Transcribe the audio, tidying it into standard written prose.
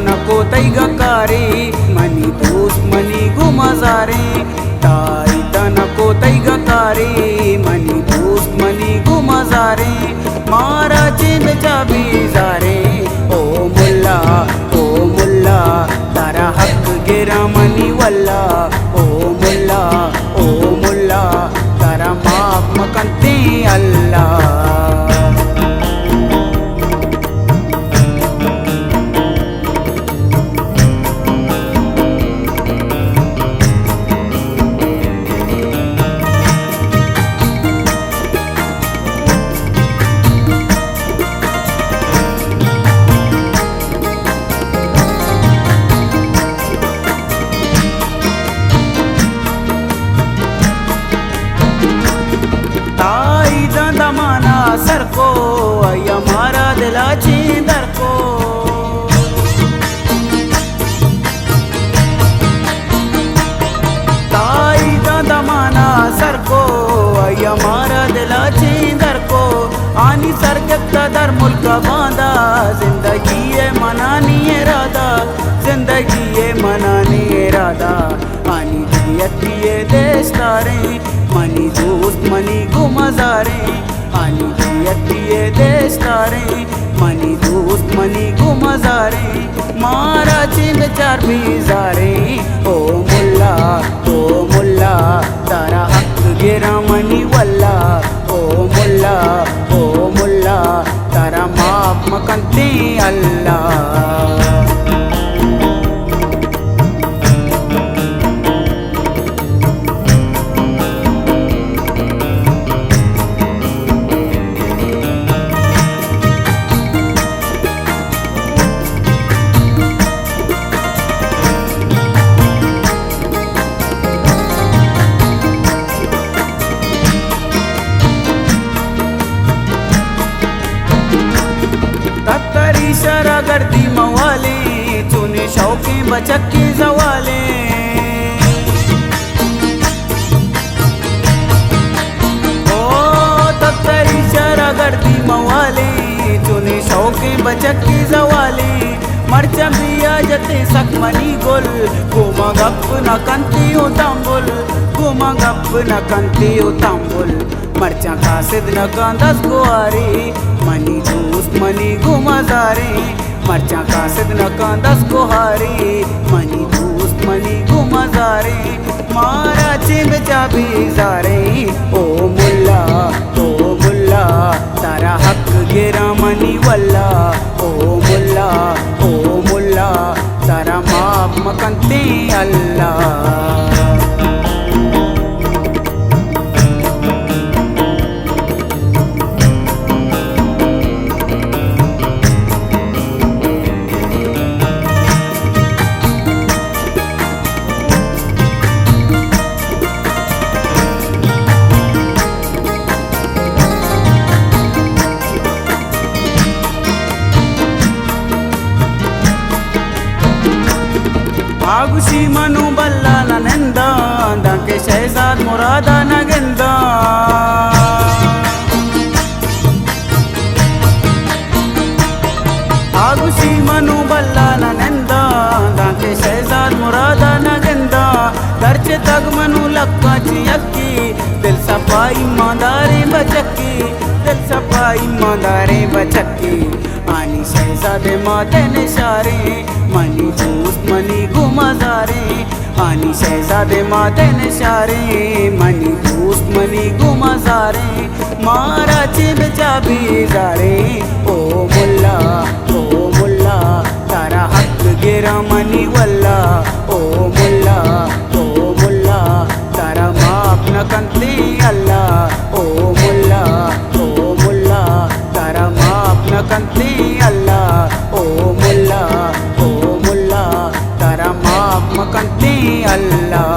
नको तैगा कारे मनी दोस्त मनी गुमाजारे ताईता नको तैगा कारे मनी दोस्त मनी गुमाजारे मारा चिंद चाबी जारे ओ मुल्ला तारा हक गिरा मनी वल्ला ओ मुल्ला तारा माफ मकंती अल्लाह दमाना सर को या मारा दिलाची दर को ताई दमाना सर को या मारा दिलाची दर को आनी सर के दर मुल्क बांधा जिंदगी है मनानी इरादा जिंदगी है मनानी इरादा आनी जियती देश तारे मनी दोस्त मनी गुमाजारे आनी जियती देश तारे मनी दोस्त मनी गुमाजारे मारा चिंद चार बीजारे ओ मुल्ला तारा हक गिरा मनी वल्ला ओ मुल्ला तारा माफ मकंती अल्लाह शरा गर्दी मवाले चुने शौकी बचक्की जवाले ओ तत्तरी शरा गर्दी मवाले चुने शौकी बचक्की जवाले मर्चा बिया जते सकमनी गोल गुमा गप न कंती उतांबुल गुमा गप न कंती उतांबुल मर्चा कासिद न कांदस गुआरे मनी दोस्त मनी गुमाजारे मर्चा कासिद न कांदस गुहारे मनी दोस्त मनी गुमाजारे मारा चिंद चाबी जारे ओ मुल्ला तारा हक गिरा मनी वल्ला ओ मुल्ला तारा माफ मकंती अल्लाह आगुशी मनु बल्ला नंदा दाके शहजाद मुरादा नगंदा आगुशी मनु बल्ला नंदा दाके शहजाद मुरादा नगंदा दर्ज तग मनु लक्का चियक्की दिल सफाई मादारे बचक्की दिल सफाई मादारे बचक्की आनी शहजादे माते निशारे मनी दोस्त मनी गुमाजारे आनी शहजादे माते निशारे मनी दोस्त मनी गुमाजारे मारा चिंद चाबी जारे ओ मुल्ला तारा हक गिरा मनी वल्ला ओ मुल्ला कंती अल्लाह ओ मुल्ला तारा माफ न कंती अल्लाह ओ मुल्ला तारा माफ न कंती अल्लाह।